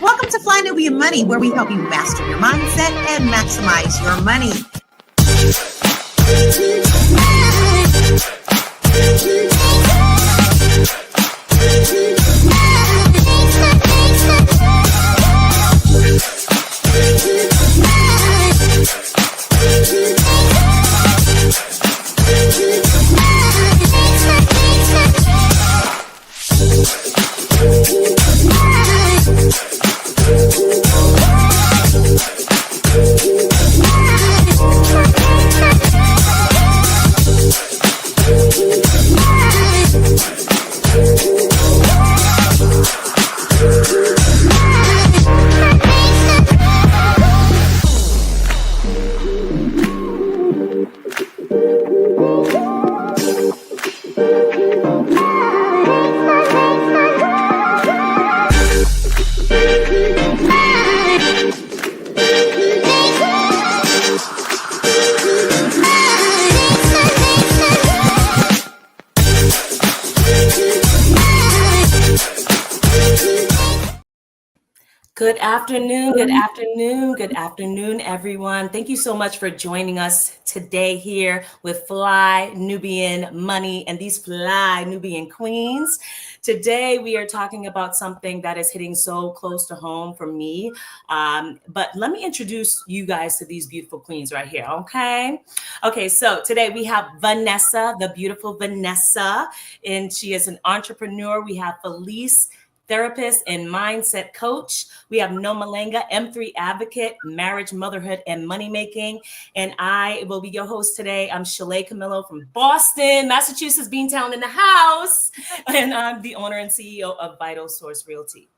Welcome to Fly Nubian Money, where we help you master your mindset and maximize your money. Good afternoon, everyone. Thank you so much for joining us today here with Fly Nubian Money and these Fly Nubian Queens. Today, we are talking about something that is hitting so close to home for me. But let me introduce you guys to these beautiful queens right here, okay? Okay, so today we have Venessa, the beautiful Venessa, and she is an entrepreneur. We have Felice, therapist and mindset coach. We have Nomalanga, M3 advocate, marriage, motherhood, and moneymaking. And I will be your host today. I'm Shalaye Camillo from Boston, Massachusetts, Beantown in the house. And I'm the owner and CEO of Vital Source Realty.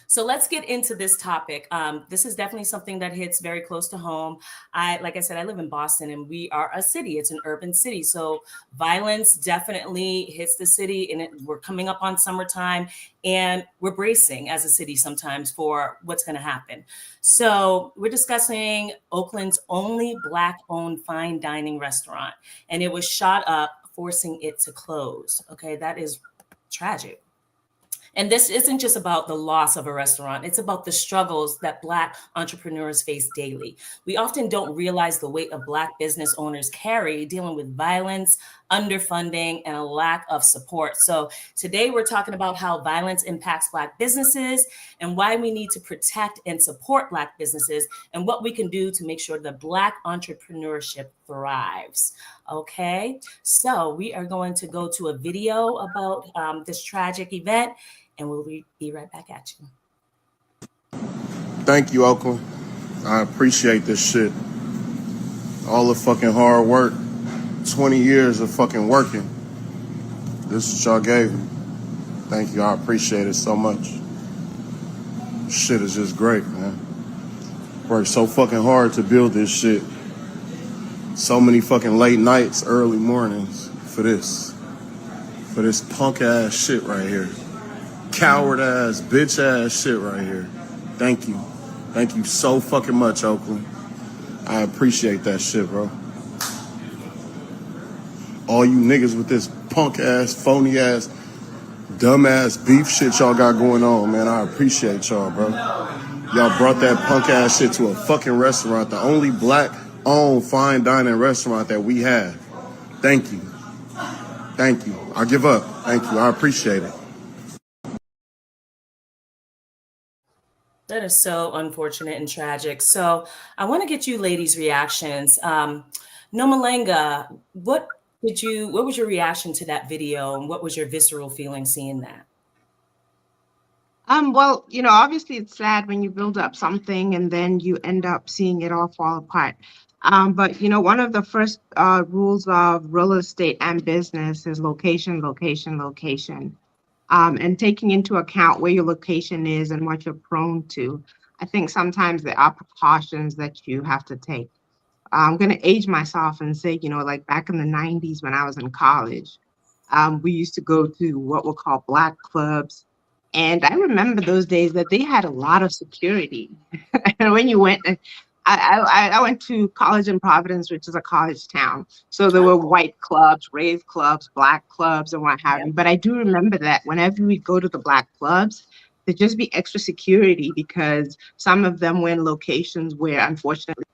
So let's get into this topic. This is definitely something that hits very close to home. Like I said, I live in Boston and we are a city. It's an urban city. So violence definitely hits the city, and we're coming up on summertime and we're bracing as a city sometimes for what's going to happen. So we're discussing Oakland's only Black-owned fine dining restaurant, and it was shot up, forcing it to close. Okay, that is tragic. And this isn't just about the loss of a restaurant. It's about the struggles that Black entrepreneurs face daily. We often don't realize the weight of Black business owners carry dealing with violence, underfunding, and a lack of support. So today we're talking about how violence impacts Black businesses and why we need to protect and support Black businesses and what we can do to make sure that Black entrepreneurship thrives. Okay, so we are going to go to a video about this tragic event, and we'll be right back at you. Thank you, Oakland. I appreciate this shit. All the fucking hard work, 20 years of fucking working. This is what y'all gave me. Thank you, I appreciate it so much. Shit is just great, man. Worked so fucking hard to build this shit. So many fucking late nights, early mornings for this punk ass shit right here. Coward ass, bitch ass shit right here. Thank you. Thank you so fucking much, Oakland. I appreciate that shit, bro. All you niggas with this punk ass, phony ass, dumb ass beef shit y'all got going on, man. I appreciate y'all, bro. Y'all brought that punk ass shit to a fucking restaurant, the only Black-owned fine dining restaurant that we have. Thank you. Thank you. I give up. Thank you. I appreciate it. That is so unfortunate and tragic. So I want to get you ladies' reactions. Nomalanga, what was your reaction to that video, and what was your visceral feeling seeing that? Well, obviously it's sad when you build up something and then you end up seeing it all fall apart. But one of the first rules of real estate and business is location, location, location. And taking into account where your location is and what you're prone to. I think sometimes there are precautions that you have to take. I'm going to age myself and say, like back in the 90s when I was in college, we used to go to what were called Black clubs. And I remember those days that they had a lot of security. And when you went, I went to college in Providence, which is a college town. So there were white clubs, rave clubs, Black clubs, and what have you. But I do remember that whenever we go to the Black clubs, there just be extra security, because some of them were in locations where unfortunately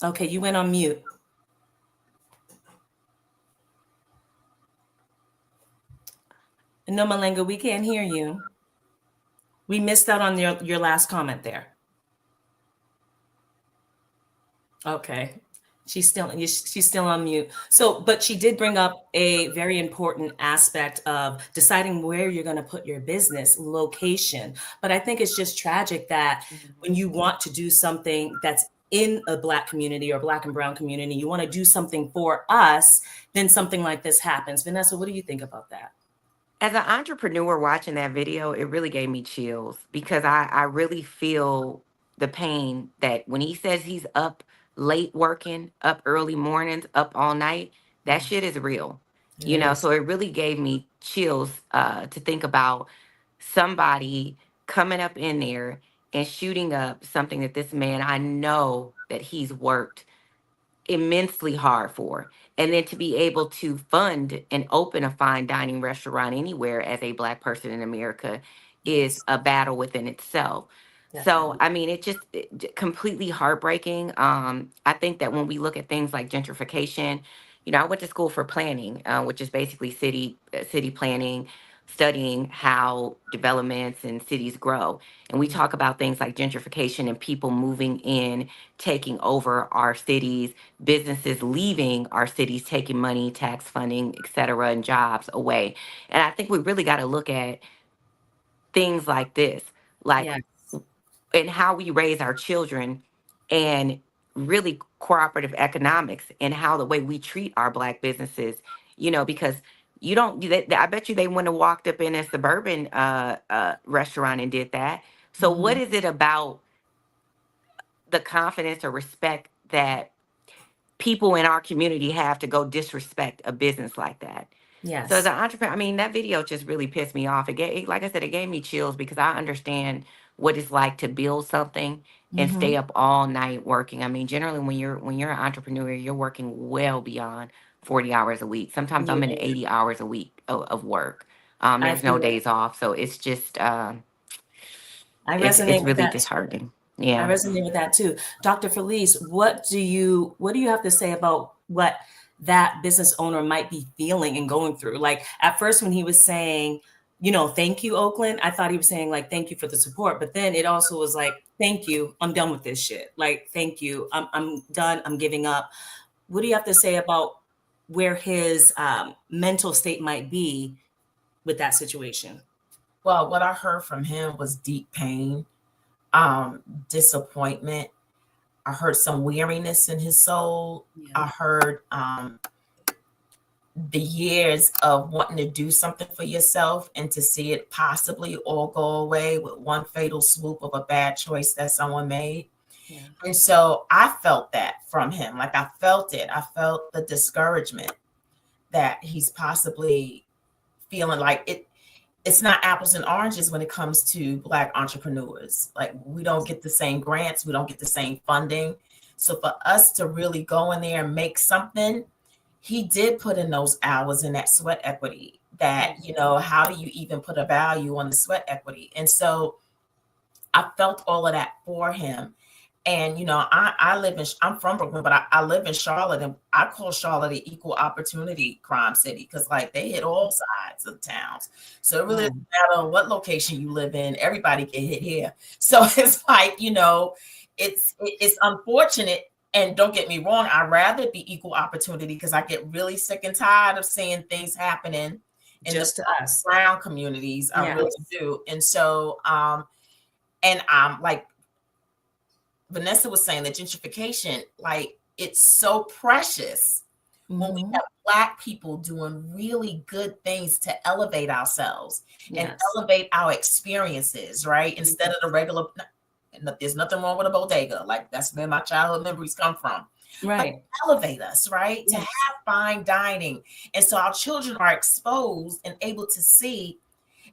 Okay, you went on mute. Nomalanga, we can't hear you. We missed out on your last comment there. Okay. She's still on mute. So, but she did bring up a very important aspect of deciding where you're going to put your business, location. But I think it's just tragic that when you want to do something that's in a Black community or Black and brown community, you want to do something for us, then something like this happens. Vanessa, what do you think about that? As an entrepreneur watching that video, it really gave me chills, because I really feel the pain that when he says he's up late working, up early mornings, up all night, that shit is real. You know, so it really gave me chills to think about somebody coming up in there and shooting up something that this man, I know that he's worked immensely hard for. And then to be able to fund and open a fine dining restaurant anywhere as a Black person in America is a battle within itself. So, I mean, completely heartbreaking. I think that when we look at things like gentrification, you know, I went to school for planning, which is basically city planning, studying how developments and cities grow. And we talk about things like gentrification and people moving in, taking over our cities, businesses leaving our cities, taking money, tax funding, et cetera, and jobs away. And I think we really got to look at things like this, like, and how we raise our children, and really cooperative economics, and how the way we treat our Black businesses, you know, because I bet you they wouldn't have walked up in a suburban restaurant and did that. So what is it about the confidence or respect that people in our community have to go disrespect a business like that? Yes. So as an entrepreneur, I mean, that video just really pissed me off. Like I said, it gave me chills, because I understand what it's like to build something and stay up all night working. I mean, generally when you're an entrepreneur, you're working well beyond 40 hours a week. Sometimes I'm in 80 hours a week of work. There's no days off. So it's just, I it's resonate with really that. disheartening. I Yeah. resonate with that too. Dr. Felice, what do you have to say about what that business owner might be feeling and going through? Like at first when he was saying, you know, thank you, Oakland, I thought he was saying like, thank you for the support. But then it also was like, thank you, I'm done with this shit. Like, thank you, I'm done, I'm giving up. What do you have to say about where his mental state might be with that situation? Well, what I heard from him was deep pain, disappointment. I heard some weariness in his soul. I heard the years of wanting to do something for yourself and to see it possibly all go away with one fatal swoop of a bad choice that someone made. And so I felt that from him. Like I felt it. I felt the discouragement that he's possibly feeling. Like it's not apples and oranges when it comes to Black entrepreneurs. Like we don't get the same grants, we don't get the same funding. So for us to really go in there and make something, he did put in those hours in that sweat equity that, you know, how do you even put a value on the sweat equity? And so I felt all of that for him. And, you know, I'm from Brooklyn, but I live in Charlotte, and I call Charlotte an equal opportunity crime city, because like they hit all sides of towns. So it really doesn't matter what location you live in, everybody can hit here. So it's like, you know, it's unfortunate. And don't get me wrong, I'd rather be equal opportunity, because I get really sick and tired of seeing things happening in just the to us brown communities. I really do. And so, and I'm like, Venessa was saying, that gentrification, like it's so precious when we have Black people doing really good things to elevate ourselves and elevate our experiences, right? Instead of the regular, there's nothing wrong with a bodega. Like that's where my childhood memories come from. Right. But elevate us, right? To have fine dining. And so our children are exposed and able to see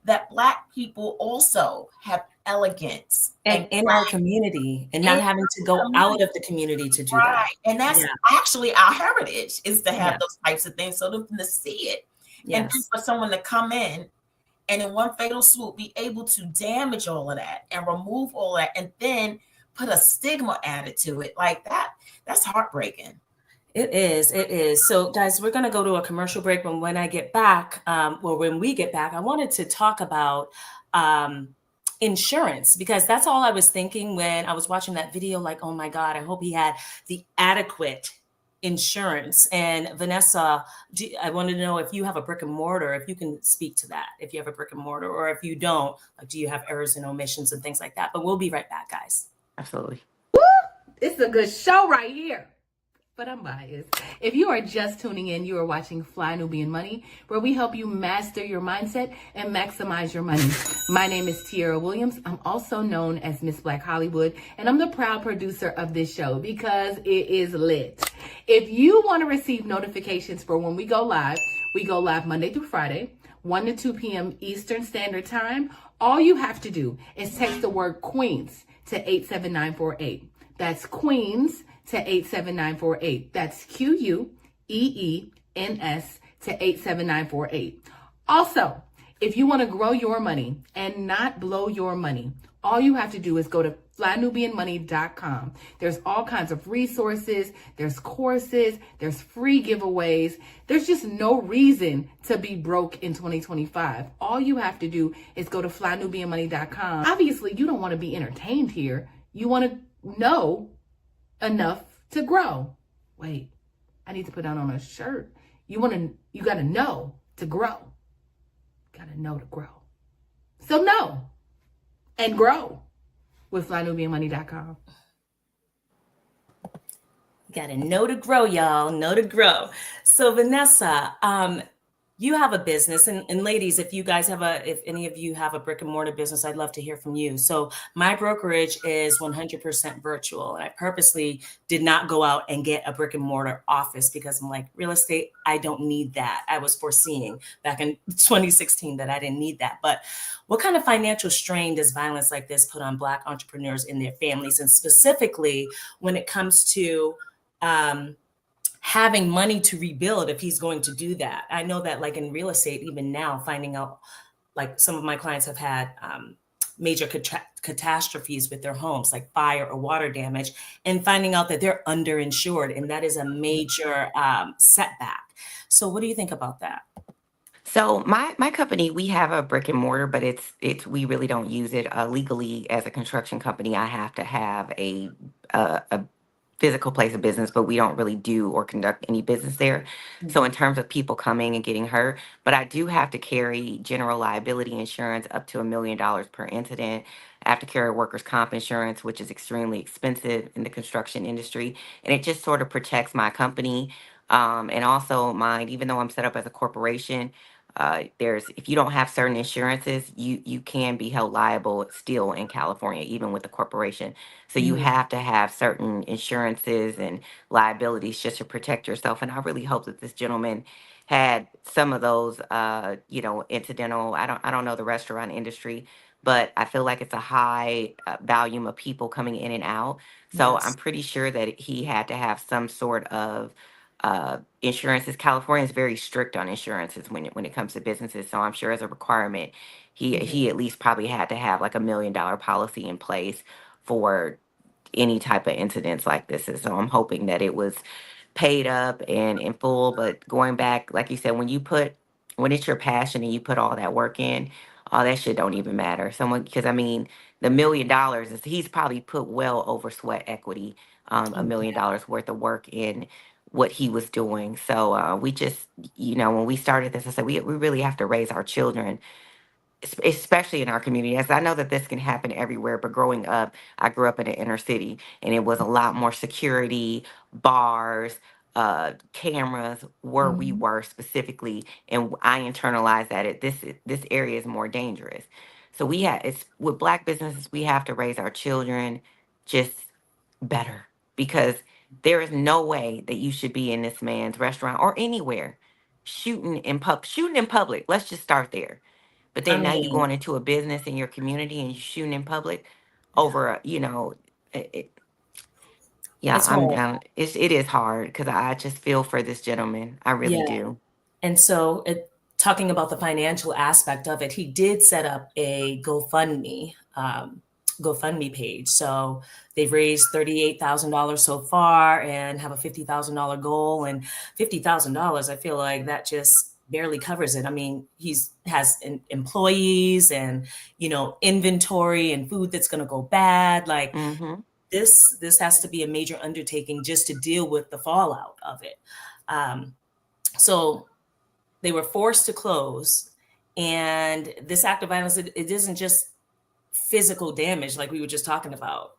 that Black people also have elegance and in our community, and not having to go out of the community to do that. And that's actually our heritage, is to have those types of things. So to see it And then Yes. for someone to come in and in one fatal swoop be able to damage all of that and remove all that and then put a stigma added to it like that, that's heartbreaking. It is. It is. So, guys, we're going to go to a commercial break. But when I get back, when we get back, I wanted to talk about insurance, because that's all I was thinking when I was watching that video. Like, oh my God, I hope he had the adequate insurance. And Venessa, I wanted to know if you have a brick and mortar, if you can speak to that, if you have a brick and mortar, or if you don't, like, do you have errors and omissions and things like that? But we'll be right back, guys. Absolutely. It's a good show right here. But I'm biased. If you are just tuning in, you are watching Fly Nubian Money, where we help you master your mindset and maximize your money. My name is Tiara Williams. I'm also known as Miss Black Hollywood, and I'm the proud producer of this show because it is lit. If you want to receive notifications for when we go live Monday through Friday, 1 to 2 p.m. Eastern Standard Time. All you have to do is text the word Queens to 87948. That's Queens to 87948. That's QUEENS to 87948. Also, if you want to grow your money and not blow your money, all you have to do is go to flynubianmoney.com. There's all kinds of resources, there's courses, there's free giveaways. There's just no reason to be broke in 2025. All you have to do is go to flynubianmoney.com. Obviously, you don't want to be entertained here. You want to know enough to grow. Wait, I need to put that on a shirt. You got to know to grow. Got to know to grow. So know and grow with flynubianmoney.com. Got to know to grow, y'all. Know to grow. So Venessa, you have a business, and ladies, if any of you have a brick and mortar business, I'd love to hear from you. So my brokerage is 100% virtual. And I purposely did not go out and get a brick and mortar office because I'm like, real estate, I don't need that. I was foreseeing back in 2016 that I didn't need that. But what kind of financial strain does violence like this put on Black entrepreneurs and their families? And specifically when it comes to having money to rebuild, if he's going to do that. I know that, like in real estate, even now, finding out, like some of my clients have had major catastrophes with their homes, like fire or water damage, and finding out that they're underinsured, and that is a major setback. So what do you think about that? So my company, we have a brick and mortar, but we really don't use it legally. As a construction company, I have to have a physical place of business, but we don't really do or conduct any business there. Mm-hmm. So in terms of people coming and getting hurt, but I do have to carry general liability insurance up to $1 million per incident. I have to carry workers' comp insurance, which is extremely expensive in the construction industry. And it just sort of protects my company and also mine, even though I'm set up as a corporation. If you don't have certain insurances, you can be held liable still in California, even with the corporation. So you have to have certain insurances and liabilities just to protect yourself. And I really hope that this gentleman had some of those, incidental. I don't know the restaurant industry, but I feel like it's a high volume of people coming in and out. So Yes. I'm pretty sure that he had to have some sort of insurances. California is very strict on insurances when it comes to businesses. So I'm sure as a requirement, he at least probably had to have like $1 million policy in place for any type of incidents like this. And so I'm hoping that it was paid up and in full. But going back, like you said, when it's your passion and you put all that work in, all that shit don't even matter. Because I mean, the $1 million he's probably put well over sweat equity, $1 million worth of work in what he was doing. So we just, when we started this, I said, we really have to raise our children, especially in our community. As I know that this can happen everywhere, but growing up, I grew up in an inner city, and it was a lot more security, bars, cameras where we were specifically, and I internalized that this area is more dangerous. So it's with Black businesses, we have to raise our children just better, because there is no way that you should be in this man's restaurant or anywhere shooting in public. Let's just start there. But then now you're going into a business in your community and you're shooting in public over, it, yeah, It's I'm hard. down. It is hard because I just feel for this gentleman. I really do. And so talking about the financial aspect of it, he did set up a GoFundMe page. So they've raised $38,000 so far and have a $50,000 goal. And $50,000, I feel like that just barely covers it. I mean, has employees and, inventory and food that's going to go bad. Like Mm-hmm. this has to be a major undertaking just to deal with the fallout of it. So they were forced to close. And this act of violence, it isn't just physical damage like we were just talking about.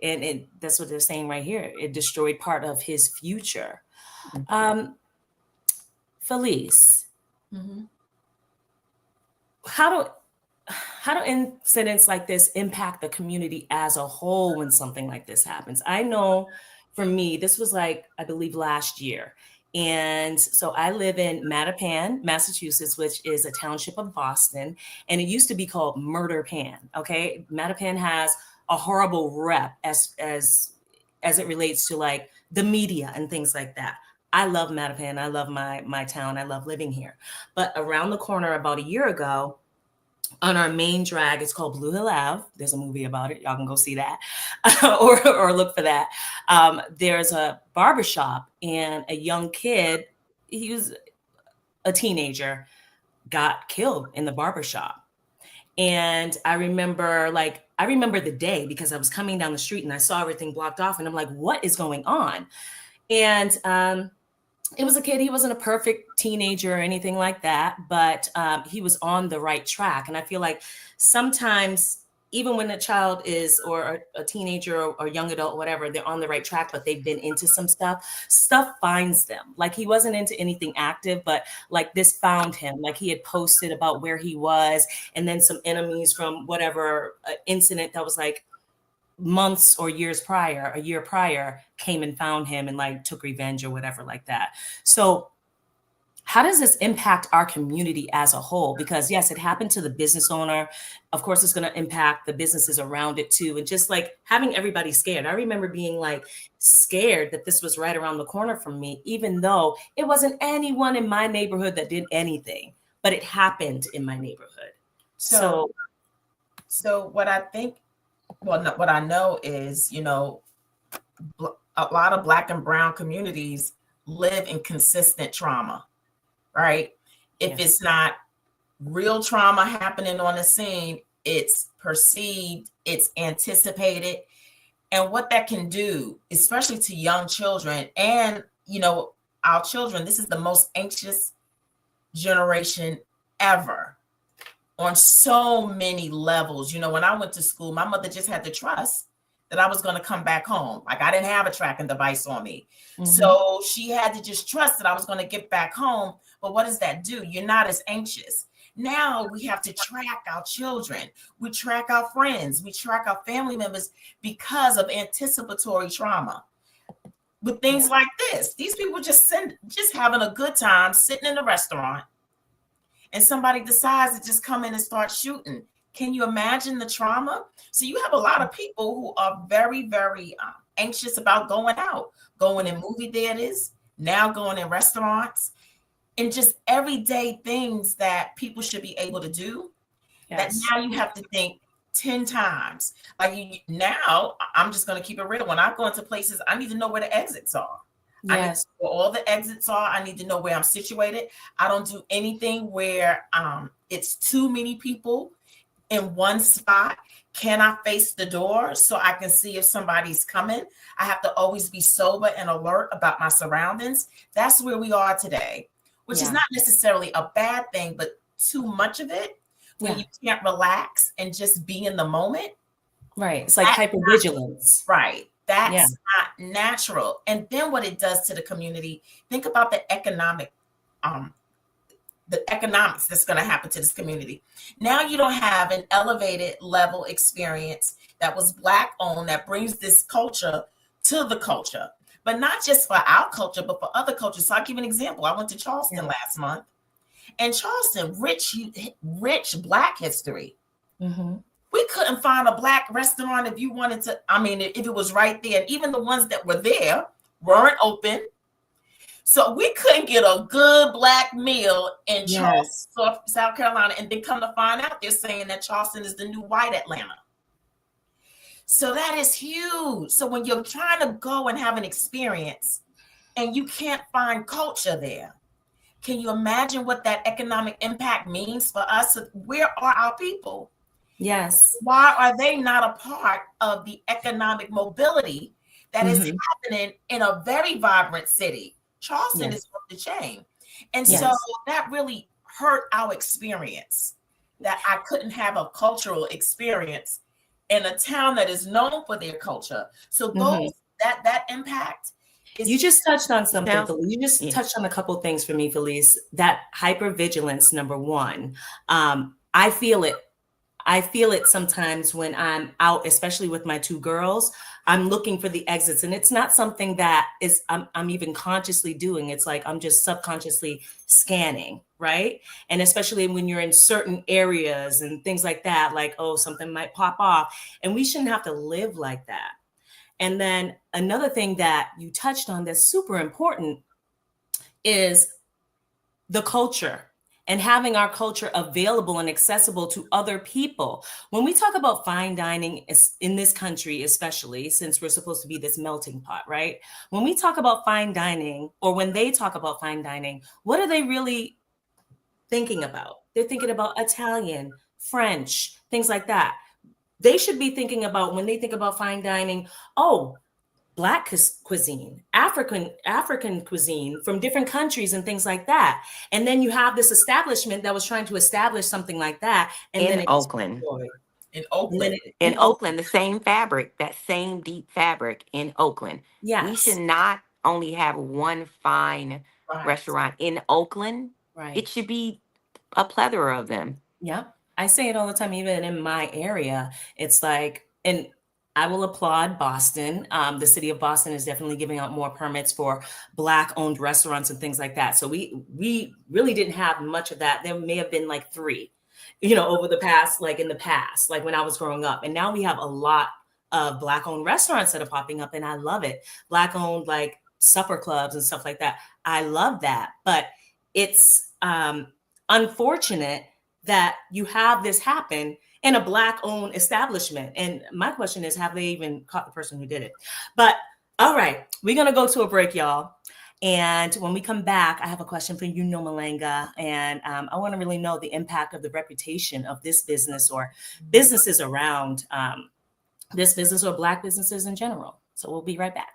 And that's what they're saying right here. It destroyed part of his future. Felice, Mm-hmm. how do incidents like this impact the community as a whole when something like this happens? I know for me, this was like, I believe last year. And so I live in Mattapan, Massachusetts, which is a township of Boston. And it used to be called Murder Pan. Okay. Mattapan has a horrible rep as it relates to like the media and things like that. I love Mattapan. I love my town. I love living here. But around the corner about a year ago, on our main drag, it's called Blue Hill Ave. There's a movie about it. Y'all can go see that or look for that. There's a barbershop, and a young kid, he was a teenager, got killed in the barbershop. And I remember the day because I was coming down the street and I saw everything blocked off, and I'm like, what is going on? And it was a kid. He wasn't a perfect teenager or anything like that, but he was on the right track. And I feel like sometimes, even when a child is, or a teenager or young adult, whatever, they're on the right track, but they've been into some stuff finds them. Like he wasn't into anything active, but like this found him. Like he had posted about where he was, and then some enemies from whatever incident that was like months or years prior, a year prior, came and found him and like took revenge or whatever like that. So how does this impact our community as a whole? Because yes, it happened to the business owner. Of course, it's going to impact the businesses around it too. And just like having everybody scared. I remember being like scared that this was right around the corner from me, even though it wasn't anyone in my neighborhood that did anything, but it happened in my neighborhood. So what I think, what I know is, a lot of Black and brown communities live in consistent trauma, right? If it's not real trauma happening on the scene, it's perceived, it's anticipated. And what that can do, especially to young children and, our children, this is the most anxious generation ever. On so many levels. When I went to school, my mother just had to trust that I was going to come back home. Like I didn't have a tracking device on me. Mm-hmm. So she had to just trust that I was going to get back home. But what does that do? You're not as anxious. Now we have to track our children. We track our friends. We track our family members because of anticipatory trauma. With things like this, these people just having a good time sitting in a restaurant, and somebody decides to just come in and start shooting. Can you imagine the trauma? So you have a lot of people who are very, very anxious about going out, going in movie theaters, now going in restaurants, and just everyday things that people should be able to do. Yes. That now you have to think 10 times. Like now, I'm just going to keep it real. When I go into places, I need to know where the exits are. Yes. I need to know where all the exits are. I need to know where I'm situated. I don't do anything where it's too many people in one spot. Can I face the door so I can see if somebody's coming? I have to always be sober and alert about my surroundings. That's where we are today, which is not necessarily a bad thing, but too much of it when you can't relax and just be in the moment. Right. It's like hypervigilance. Right. That's not natural. And then what it does to the community, think about the economics that's going to happen to this community. Now you don't have an elevated level experience that was Black owned that brings this culture to the culture, but not just for our culture, but for other cultures. So I'll give an example. I went to Charleston last month, and Charleston, rich Black history. Mm-hmm. We couldn't find a Black restaurant if you wanted to. I mean, if it was right there, and even the ones that were there weren't open. So we couldn't get a good Black meal in Yes. Charleston, South Carolina, and then come to find out they're saying that Charleston is the new white Atlanta. So that is huge. So when you're trying to go and have an experience and you can't find culture there, can you imagine what that economic impact means for us? Where are our people? Yes. Why are they not a part of the economic mobility that is happening in a very vibrant city? Charleston is off the chain. And so that really hurt our experience, that I couldn't have a cultural experience in a town that is known for their culture. So those that impact is— You just touched on something, Now- Felice. You just touched on a couple of things for me, Felice. That hypervigilance, number one. I feel it. I feel it sometimes when I'm out, especially with my two girls. I'm looking for the exits, and it's not something that is I'm even consciously doing. It's like I'm just subconsciously scanning, right? And especially when you're in certain areas and things like that, like, oh, something might pop off, and we shouldn't have to live like that. And then another thing that you touched on that's super important is the culture, and having our culture available and accessible to other people. When we talk about fine dining in this country, especially since we're supposed to be this melting pot, right? When we talk about fine dining, or when they talk about fine dining, what are they really thinking about? They're thinking about Italian, French, things like that. They should be thinking about, when they think about fine dining, oh, Black cuisine, African cuisine from different countries and things like that. And then you have this establishment that was trying to establish something like that. And In then Oakland. in Oakland. In Oakland, the same fabric, that same deep fabric in Oakland. Yes. We should not only have one fine restaurant in Oakland. Right. It should be a plethora of them. Yep. I say it all the time, even in my area. It's like, and I will applaud Boston. The city of Boston is definitely giving out more permits for Black-owned restaurants and things like that. So we really didn't have much of that. There may have been like 3, over the past, like in the past, like when I was growing up. And now we have a lot of Black-owned restaurants that are popping up, and I love it. Black-owned, like supper clubs and stuff like that. I love that. But it's unfortunate that you have this happen in a Black-owned establishment. And my question is, have they even caught the person who did it? But all right, we're going to go to a break, y'all. And when we come back, I have a question for you, Nomalanga. And I want to really know the impact of the reputation of this business, or businesses around this business, or Black businesses in general. So we'll be right back.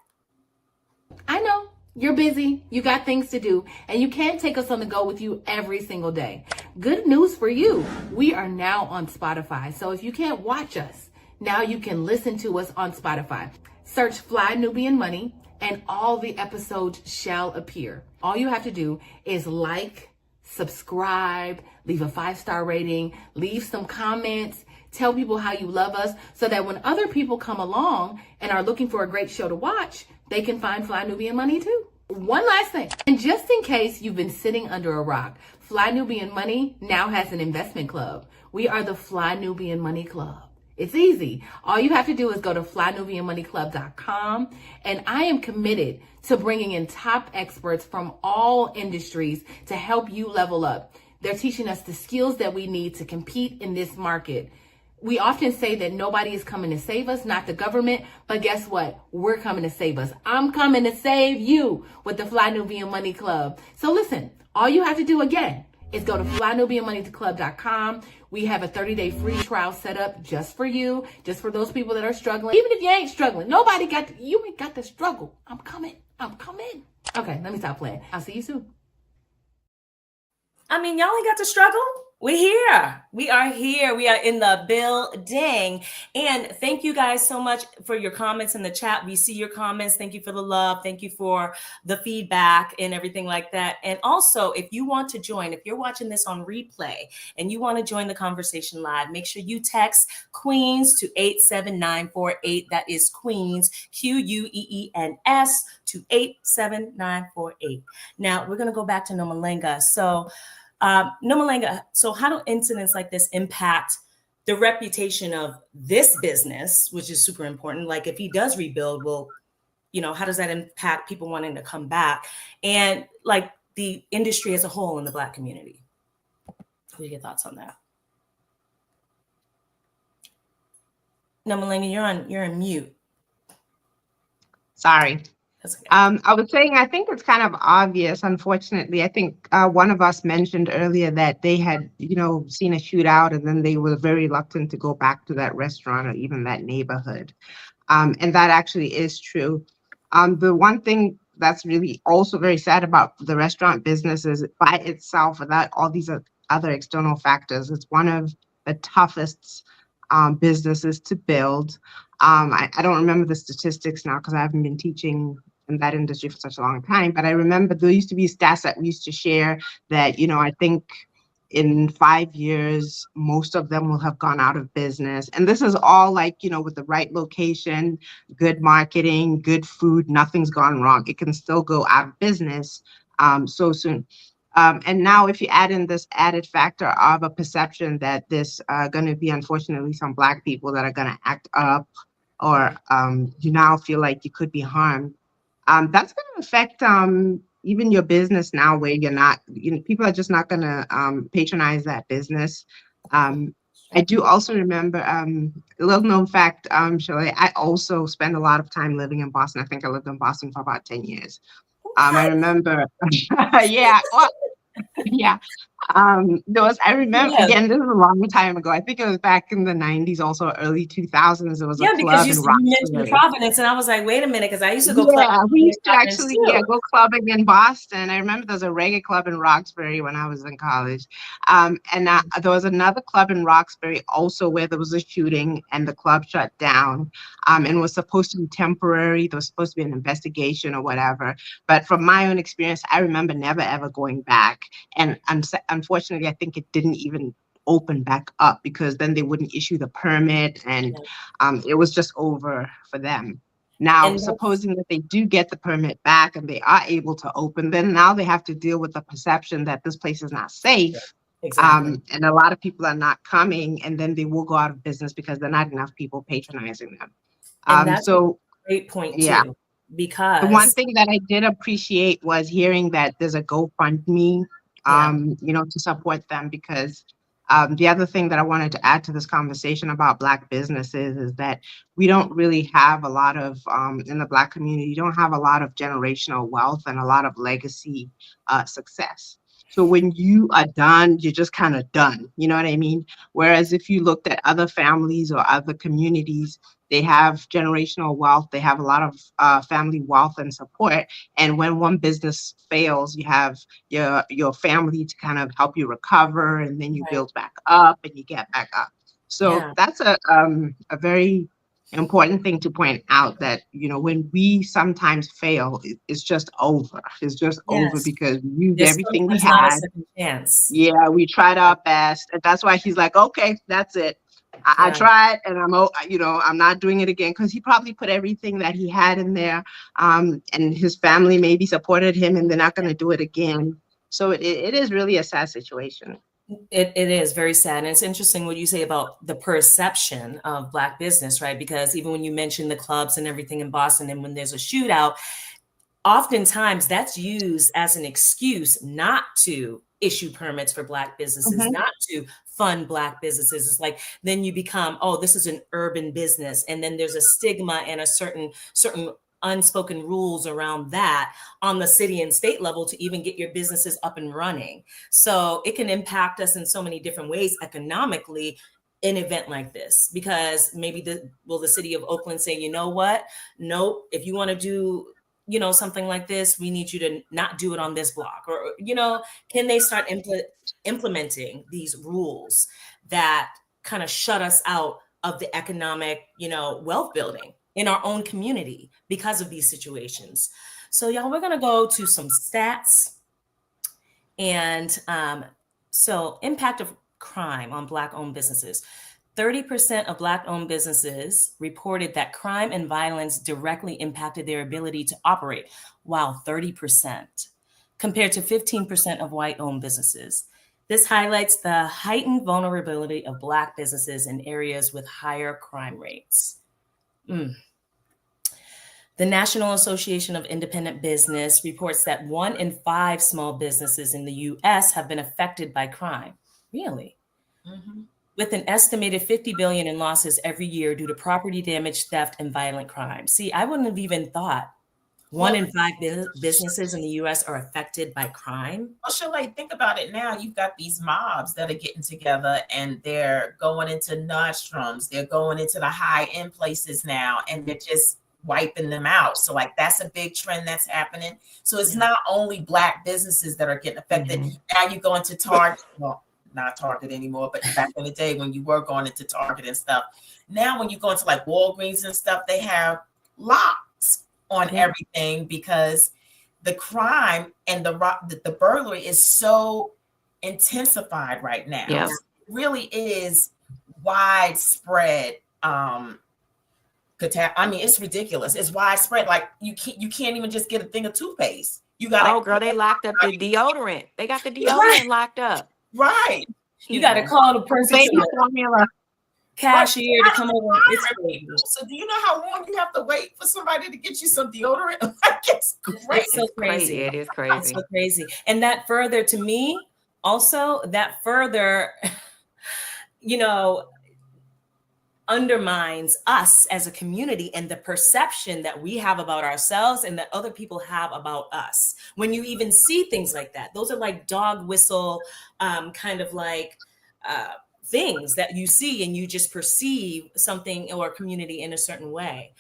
I know you're busy, you got things to do, and you can't take us on the go with you every single day. Good news for you. We are now on Spotify. So if you can't watch us, now you can listen to us on Spotify. Search Fly Nubian Money and all the episodes shall appear. All you have to do is like, subscribe, leave a 5-star rating, leave some comments, tell people how you love us, so that when other people come along and are looking for a great show to watch, they can find Fly Nubian Money too. One last thing, and just in case you've been sitting under a rock, Fly Nubian Money now has an investment club. We are the Fly Nubian Money Club. It's easy. All you have to do is go to flynubianmoneyclub.com, and I am committed to bringing in top experts from all industries to help you level up. They're teaching us the skills that we need to compete in this market. We often say that nobody is coming to save us, not the government, but guess what? We're coming to save us. I'm coming to save you with the Fly Nubian Money Club. So listen, all you have to do again is go to flynubianmoneyclub.com. We have a 30-day free trial set up just for you, just for those people that are struggling. Even if you ain't struggling, you ain't got to struggle. I'm coming. Okay, let me stop playing. I'll see you soon. I mean, y'all ain't got to struggle. We're here. We are here. We are in the building. And thank you guys so much for your comments in the chat. We see your comments. Thank you for the love. Thank you for the feedback and everything like that. And also, if you want to join, if you're watching this on replay and you want to join the conversation live, make sure you text Queens to 87948. That is Queens, Queens, to 87948. Now, we're going to go back to Nomalanga. So, Nomalanga, so how do incidents like this impact the reputation of this business, which is super important? Like if he does rebuild, well, how does that impact people wanting to come back and like the industry as a whole in the Black community? What are your thoughts on that? Nomalanga, you're on mute. Sorry. That's okay. I was saying, I think it's kind of obvious, unfortunately. I think one of us mentioned earlier that they had, seen a shootout and then they were very reluctant to go back to that restaurant or even that neighborhood. And that actually is true. The one thing that's really also very sad about the restaurant business is by itself, without all these other external factors, it's one of the toughest businesses to build. I don't remember the statistics now because I haven't been teaching in that industry for such a long time, but I remember there used to be stats that we used to share that, I think in 5 years, most of them will have gone out of business. And this is all like, with the right location, good marketing, good food, nothing's gone wrong. It can still go out of business so soon. And now if you add in this added factor of a perception that there's going to be, unfortunately, some Black people that are going to act up or you now feel like you could be harmed, that's going to affect even your business now where you're not, people are just not going to patronize that business. I do also remember a little known fact, Shalaye, I also spent a lot of time living in Boston. I think I lived in Boston for about 10 years. I remember, yeah, well, yeah. I remember, Yeah. again, this is a long time ago. I think it was back in the 90s, also early 2000s. There was a because club in you mentioned Roxbury. Providence, and I was like, wait a minute, because I used to go Yeah, clubbing we in used to Providence actually too. go clubbing in Boston. I remember there was a reggae club in Roxbury when I was in college. And there was another club in Roxbury also where there was a shooting and the club shut down and was supposed to be temporary. There was supposed to be an investigation or whatever. But from my own experience, I remember never, ever going back. And unfortunately, I think it didn't even open back up because then they wouldn't issue the permit and it was just over for them. Now, And supposing that they do get the permit back and they are able to open, then now they have to deal with the perception that this place is not safe. exactly. And a lot of people are not coming, and then they will go out of business because there are not enough people patronizing them. And that's So, a great point yeah. too, The one because thing that I did appreciate was hearing that there's a GoFundMe, to support them because the other thing that I wanted to add to this conversation about Black businesses is that we don't really have a lot of, in the Black community, you don't have a lot of generational wealth and a lot of legacy success. So when you are done, you're just kind of done. You know what I mean? Whereas if you looked at other families or other communities, they have generational wealth. They have a lot of family wealth and support. And when one business fails, you have your family to kind of help you recover, and then you build back up and you get back up. So that's a very important thing to point out that, when we sometimes fail, it's just over. It's just over because we used everything we not a had. second chance. Yeah, we tried our best. And that's why he's like, okay, that's it. I tried and I'm not doing it again because he probably put everything that he had in there and his family maybe supported him and they're not going to do it again. So it is really a sad situation. It is very sad. And it's interesting what you say about the perception of Black business, right? Because even when you mention the clubs and everything in Boston and when there's a shootout, oftentimes that's used as an excuse not to issue permits for Black businesses, not to fund Black businesses. It's like, then you become, oh, this is an urban business. And then there's a stigma and a certain unspoken rules around that on the city and state level to even get your businesses up and running. So it can impact us in so many different ways economically, an event like this, because maybe the city of Oakland say, you know what? Nope. If you want to do something like this, we need you to not do it on this block, or, can they start implementing these rules that kind of shut us out of the economic, wealth building in our own community because of these situations? So y'all, we're going to go to some stats. And so impact of crime on Black-owned businesses. 30% of Black-owned businesses reported that crime and violence directly impacted their ability to operate, while 30%, compared to 15% of white-owned businesses. This highlights the heightened vulnerability of Black businesses in areas with higher crime rates. The National Association of Independent Business reports that 1 in 5 small businesses in the US have been affected by crime. Really? Mhm. With an estimated 50 billion in losses every year due to property damage, theft, and violent crime. See, I wouldn't have even thought 1 Well, in 5 businesses in the US are affected by crime. well, Shalaye, think about it now. You've got these mobs that are getting together and they're going into Nordstrom's, they're going into the high-end places now, and they're just wiping them out. So, like, that's a big trend that's happening. So it's Yeah. not only Black businesses that are getting affected. Mhm. Now you go into Target, well, not Target anymore, but back in the day when you were going into Target and stuff. Now, when you go into like Walgreens and stuff, they have locks on Yeah. everything because the crime and the burglary is so intensified right now. Yeah. It really is widespread. I mean, it's ridiculous. It's widespread. Like you can't even just get a thing of toothpaste. You got Oh, girl, they locked up the deodorant. They got the Right. deodorant locked up. right. You got to Yeah. call the person Baby to the formula. cashier to come over. It's crazy. So do you know how long you have to wait for somebody to get you some deodorant? Like, it's crazy. It's so It's crazy. crazy. It is It's crazy. so crazy. And that further, to me, also, that further, you know, undermines us as a community and the perception that we have about ourselves and that other people have about us. When you even see things like that, those are like dog whistle kind of like things that you see and you just perceive something or a community in a certain way.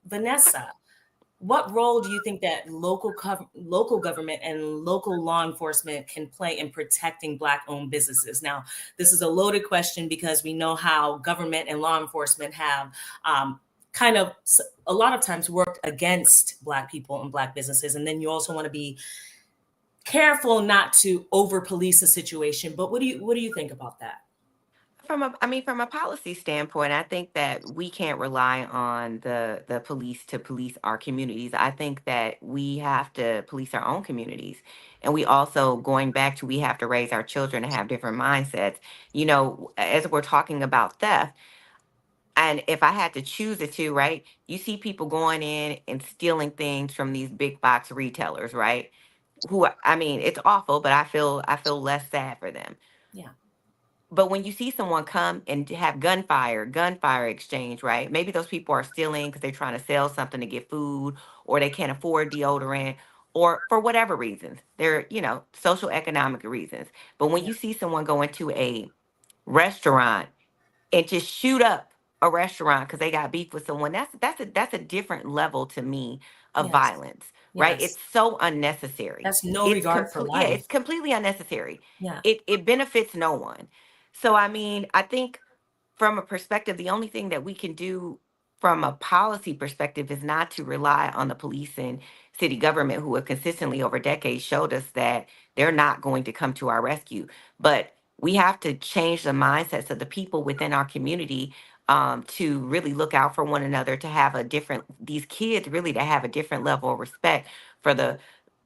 Venessa, what role do you think that local government and local law enforcement can play in protecting Black-owned businesses? Now, this is a loaded question because we know how government and law enforcement have kind of a lot of times worked against Black people and Black businesses. And then you also want to be careful not to over police a situation. But what do you think about that? From a policy standpoint, I think that we can't rely on the police to police our communities. I think that we have to police our own communities. And we also, going back to, we have to raise our children to have different mindsets. You know, as we're talking about theft, and if I had to choose the two, right? You see people going in and stealing things from these big box retailers, right? I mean, it's awful, but I feel less sad for them. Yeah. But when you see someone come and have gunfire exchange, right? Maybe those people are stealing because they're trying to sell something to get food, or they can't afford deodorant, or for whatever reasons. They're, social economic reasons. But when Yeah. you see someone go into a restaurant and just shoot up a restaurant because they got beef with someone, that's a different level to me of Yes. violence, right? It's Yes. so unnecessary. That's no regard for Yeah, life. it's completely unnecessary. Yeah. It benefits no one. So I mean, I think from a perspective, the only thing that we can do from a policy perspective is not to rely on the police and city government, who have consistently over decades showed us that they're not going to come to our rescue. But we have to change the mindsets of the people within our community, to really look out for one another, to have these kids really to have a different level of respect for the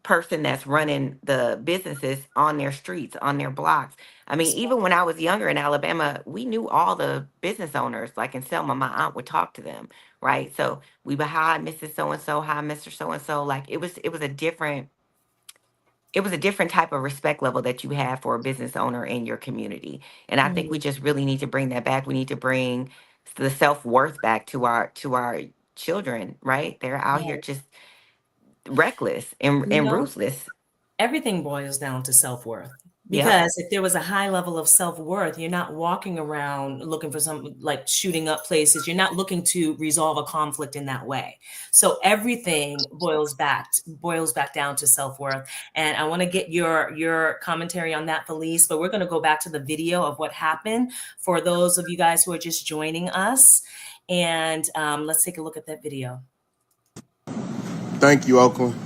person that's running the businesses on their streets, on their blocks. I mean, even when I was younger in Alabama, we knew all the business owners. Like in Selma, my aunt would talk to them, right? So we would, hi, Mrs. So and so, hi, Mr. So and so. Like it was a different type of respect level that you have for a business owner in your community. And I think we just really need to bring that back. We need to bring the self-worth back to our children, right? They're out here Yeah. just reckless You and know, ruthless. everything boils down to self-worth. Yep. Because if there was a high level of self-worth, you're not walking around looking for some, like shooting up places. You're not looking to resolve a conflict in that way. So everything boils back down to self-worth. And I want to get your commentary on that, Felice, but we're going to go back to the video of what happened for those of you guys who are just joining us. And let's take a look at that video. Thank you, Oakland.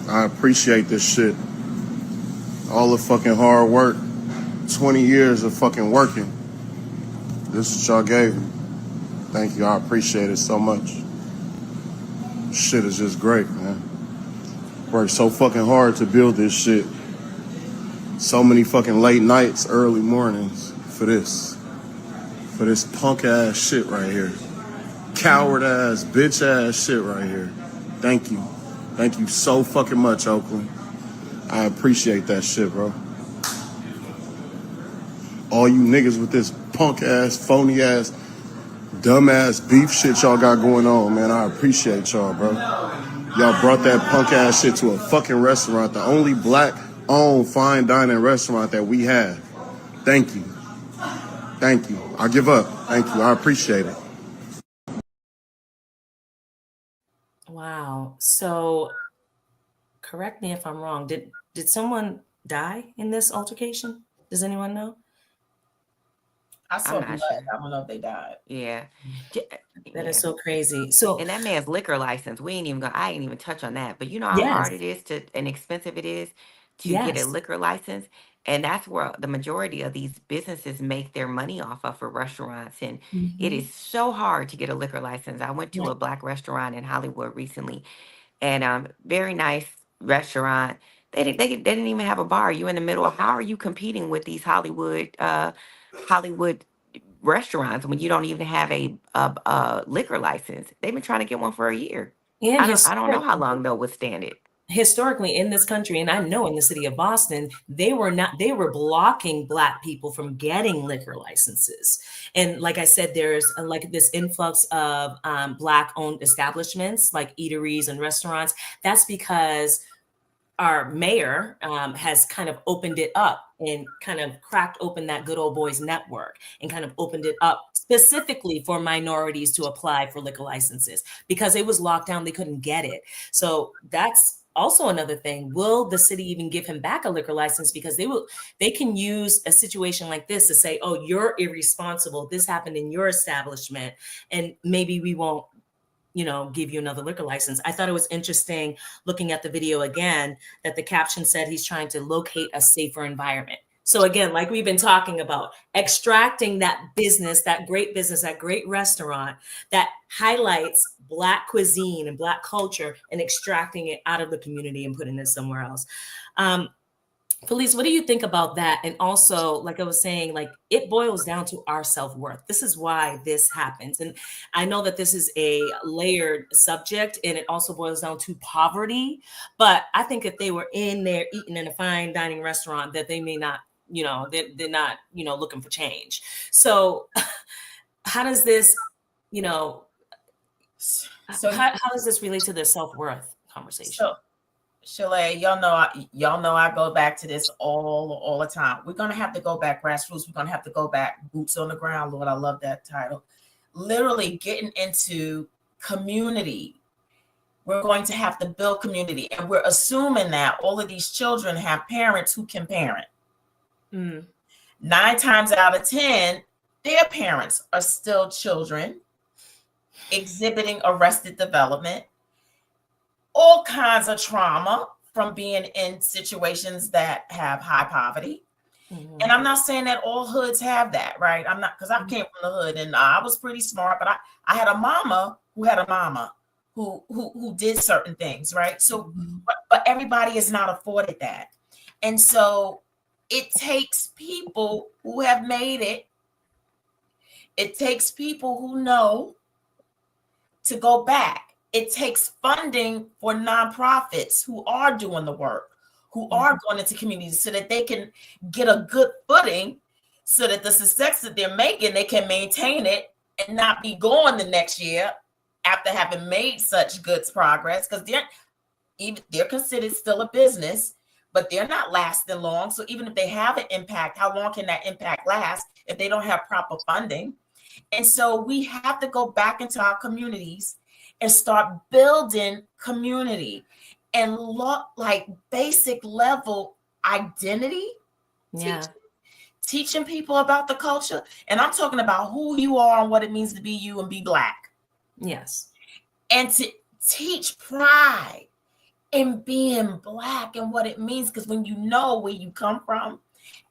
I appreciate this shit. All the fucking hard work, 20 years of fucking working. This is what y'all gave me. Thank you. I appreciate it so much. Shit is just great, man. Worked so fucking hard to build this shit. So many fucking late nights, early mornings for this punk ass shit right here. Coward ass, bitch ass shit right here. Thank you. Thank you so fucking much, Oakland. I appreciate that shit, bro. All you niggas with this punk ass, phony ass, dumb ass beef shit y'all got going on, man. I appreciate y'all, bro. Y'all brought that punk ass shit to a fucking restaurant, the only black owned fine dining restaurant that we have. Thank you. Thank you. I give up. Thank you. I appreciate it. Wow. So correct me if I'm wrong. Did someone die in this altercation? Does anyone know? I saw I'm not blood. sure. I don't know if they died. Yeah. That is so crazy. So And that man's liquor license, I ain't even touch on that. But you know how yes, hard it is and expensive it is to get a yes. liquor license? And that's where the majority of these businesses make their money off of for restaurants. And it is so hard to get a liquor license. I went to Right. a black restaurant in Hollywood recently, and very nice restaurant. They didn't even have a bar. You in the middle. How are you competing with these Hollywood restaurants when you don't even have a liquor license? They've been trying to get one for a year. And I don't know how long they'll withstand it. historically in this country, and I know in the city of Boston, they were blocking Black people from getting liquor licenses. And like I said, there's like this influx of Black owned establishments like eateries and restaurants. That's because our mayor has kind of opened it up and kind of cracked open that good old boys network and kind of opened it up specifically for minorities to apply for liquor licenses because it was locked down. They couldn't get it. So that's also another thing. Will the city even give him back a liquor license? Because they can use a situation like this to say, oh, you're irresponsible. This happened in your establishment. And maybe we won't give you another liquor license. I thought it was interesting looking at the video again, that the caption said he's trying to locate a safer environment. So again, like we've been talking about, extracting that business, that great restaurant that highlights Black cuisine and Black culture and extracting it out of the community and putting it somewhere else. Felice, what do you think about that? And also, like I was saying, like it boils down to our self-worth. This is why this happens. And I know that this is a layered subject and it also boils down to poverty. But I think if they were in there eating in a fine dining restaurant, that they may not, they're not, looking for change. So how does this, how does this relate to the self-worth conversation? So, Shalaye, y'all know I go back to this all the time. We're gonna have to go back grassroots. We're gonna have to go back boots on the ground. Lord, I love that title. Literally getting into community. We're going to have to build community, and we're assuming that all of these children have parents who can parent. 9 times out of 10, their parents are still children exhibiting arrested development. All kinds of trauma from being in situations that have high poverty. And I'm not saying that all hoods have that, right? I'm not, because I came from the hood and I was pretty smart, but I had a mama who had a mama who did certain things, right? So, but everybody is not afforded that. And so it takes people who have made it. It takes people who know to go back. It takes funding for nonprofits who are doing the work, who are going into communities so that they can get a good footing so that the success that they're making, they can maintain it and not be going the next year after having made such good progress, because they're considered still a business, but they're not lasting long. So even if they have an impact, how long can that impact last if they don't have proper funding? And so we have to go back into our communities and start building community and look like basic level identity, teaching people about the culture. And I'm talking about who you are and what it means to be you and be Black. Yes. And to teach pride in being Black and what it means, because when you know where you come from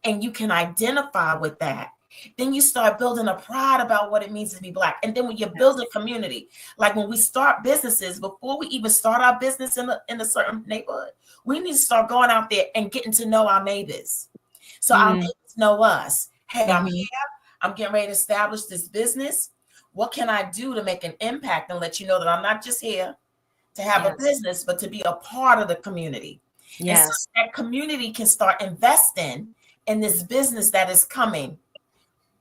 and you can identify with that, then you start building a pride about what it means to be Black. And then when you build a community, like when we start businesses, before we even start our business in a certain neighborhood, we need to start going out there and getting to know our neighbors. So our neighbors know us. Hey, I'm here. I'm getting ready to establish this business. What can I do to make an impact and let you know that I'm not just here, to have a Yes. business, but to be a part of the community. And so Yes. that community can start investing in this business that is coming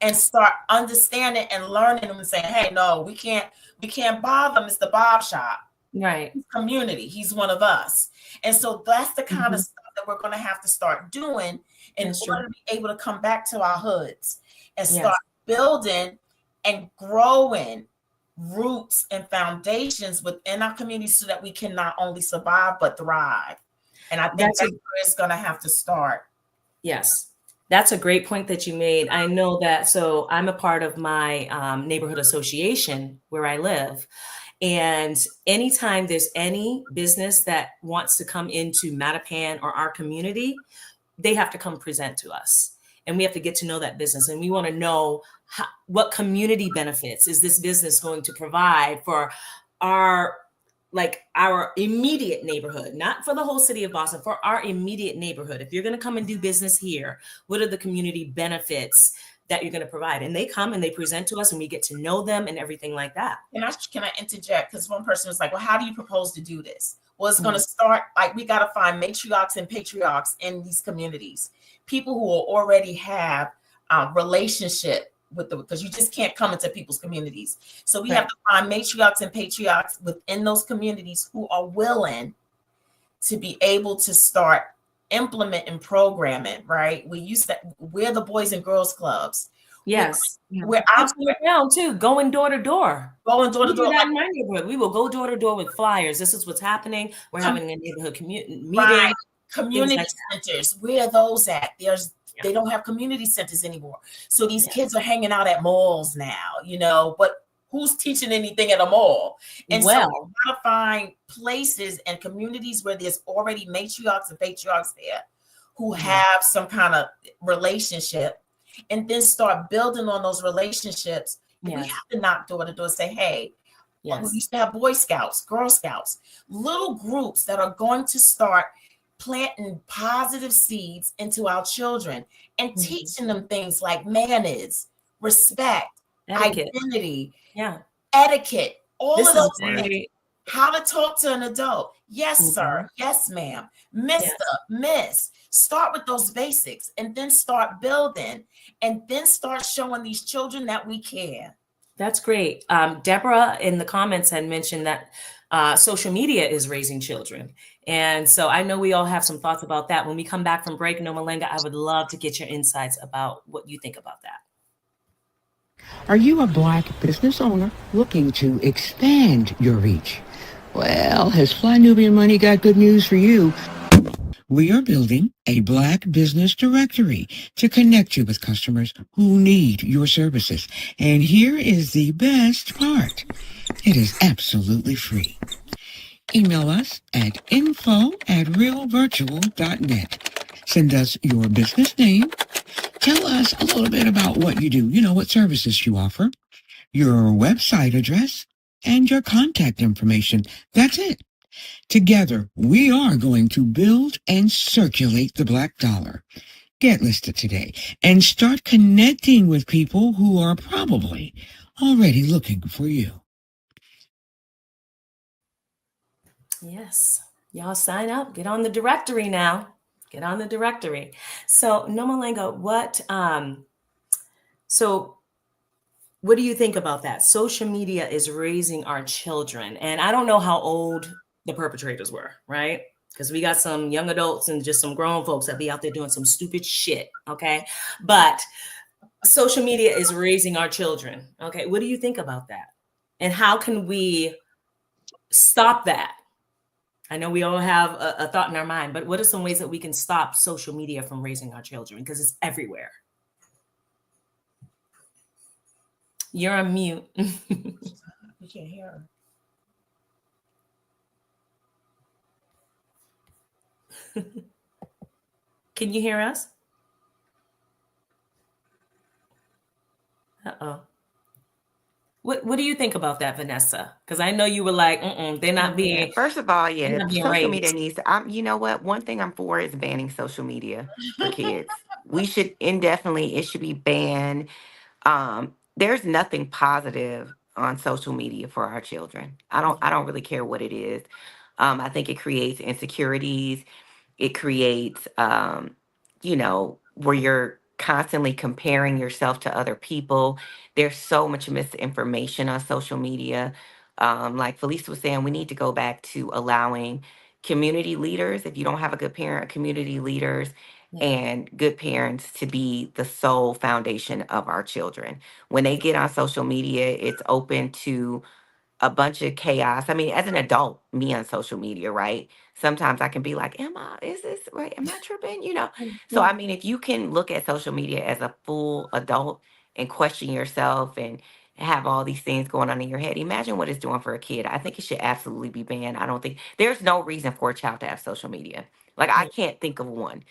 and start understanding and learning and saying, hey, no, we can't bother Mr. Bob Shop. Right. Community. He's one of us. And so that's the kind of Mhm. stuff that we're going to have to start doing in That's order true. to be able to come back to our hoods and Yes. start building and growing roots and foundations within our community so that we can not only survive but thrive. And I think That's that's where it's going to have to start. Yes. That's a great point that you made. I know that. So I'm a part of my neighborhood association where I live. And anytime there's any business that wants to come into Mattapan or our community, they have to come present to us. And we have to get to know that business. And we want to know what community benefits is this business going to provide for our immediate neighborhood, not for the whole city of Boston, for our immediate neighborhood. If you're going to come and do business here, what are the community benefits that you're going to provide? And they come and they present to us and we get to know them and everything like that. Can I interject? Because one person was like, well, how do you propose to do this? Well, it's going to start, like, we got to find matriarchs and patriarchs in these communities, people who will already have a relationship with them, because you just can't come into people's communities. So we have to find matriarchs and patriarchs within those communities who are willing to be able to start implementing programming, right? We're the Boys and Girls Clubs. Yes. We're out down too, going door to door. Going door to door. In my neighborhood, we will go door to door with flyers. This is what's happening. We're having a neighborhood meeting. Right. Community centers. Where are those at? They don't have community centers anymore. So these kids are hanging out at malls now, but who's teaching anything at a mall? And so we gotta find places and communities where there's already matriarchs and patriarchs there who have some kind of relationship, and then start building on those relationships. We have to knock door to door, say, hey, we used to have Boy Scouts, Girl Scouts, little groups that are going to start planting positive seeds into our children and teaching them things like manners, respect, identity, etiquette, all of those things. How to talk to an adult. Yes, sir. Yes, ma'am. Mr., Miss. Start with those basics and then start building and then start showing these children that we care. That's great. Deborah in the comments had mentioned that social media is raising children. And so I know we all have some thoughts about that. When we come back from break, Nomalanga, I would love to get your insights about what you think about that. Are you a Black business owner looking to expand your reach? Well, has Fly Nubian Money got good news for you? We are building a Black business directory to connect you with customers who need your services. And here is the best part. It is absolutely free. Email us at info@realvirtual.net. Send us your business name. Tell us a little bit about what you do, what services you offer, your website address, and your contact information. That's it. Together, we are going to build and circulate the Black dollar. Get listed today and start connecting with people who are probably already looking for you. Yes. Y'all sign up. Get on the directory now. Get on the directory. So, Nomalanga, what do you think about that? Social media is raising our children. And I don't know how old the perpetrators were, right? Because we got some young adults and just some grown folks that be out there doing some stupid shit, okay? But social media is raising our children, okay? What do you think about that? And how can we stop that? I know we all have a thought in our mind, but what are some ways that we can stop social media from raising our children? Because it's everywhere. You're on mute. We can't hear her. Can you hear us? Uh-oh. What do you think about that, Venessa? Because I know you were like, they're not being. First of all, social media raised. needs to, you know what? One thing I'm for is banning social media for kids. We should it should be banned. There's nothing positive on social media for our children. I don't really care what it is. I think it creates insecurities. It creates, where you're constantly comparing yourself to other people. There's so much misinformation on social media. Like Felice was saying, we need to go back to allowing community leaders, if you don't have a good parent, community leaders and good parents to be the sole foundation of our children. When they get on social media, it's open to a bunch of chaos. I mean, as an adult, me on social media, right? Sometimes I can be like, is this right? Am I tripping? So, I mean, if you can look at social media as a full adult and question yourself and have all these things going on in your head, imagine what it's doing for a kid. I think it should absolutely be banned. I don't think there's no reason for a child to have social media. Like, I can't think of one.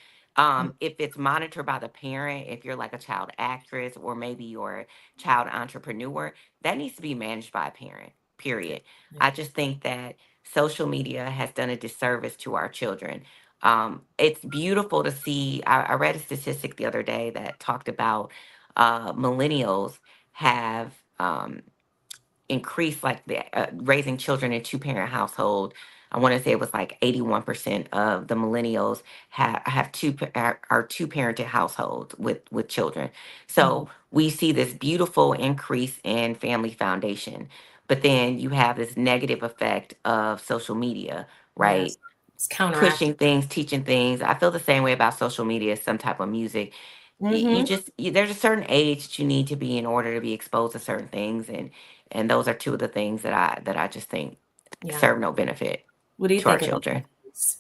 If it's monitored by the parent, if you're like a child actress or maybe you're a child entrepreneur, that needs to be managed by a parent, period. I just think that social media has done a disservice to our children. It's beautiful to see. I read a statistic the other day that talked about millennials have increased, like the raising children in two-parent household. I want to say it was like 81% of the millennials have are two-parented households with children. So we see this beautiful increase in family foundation, but then you have this negative effect of social media, right? Yes. It's counteracting. Pushing things, teaching things. I feel the same way about social media as some type of music. There's a certain age that you need to be in order to be exposed to certain things, and those are two of the things that I just think serve no benefit What do you to our think about children. that?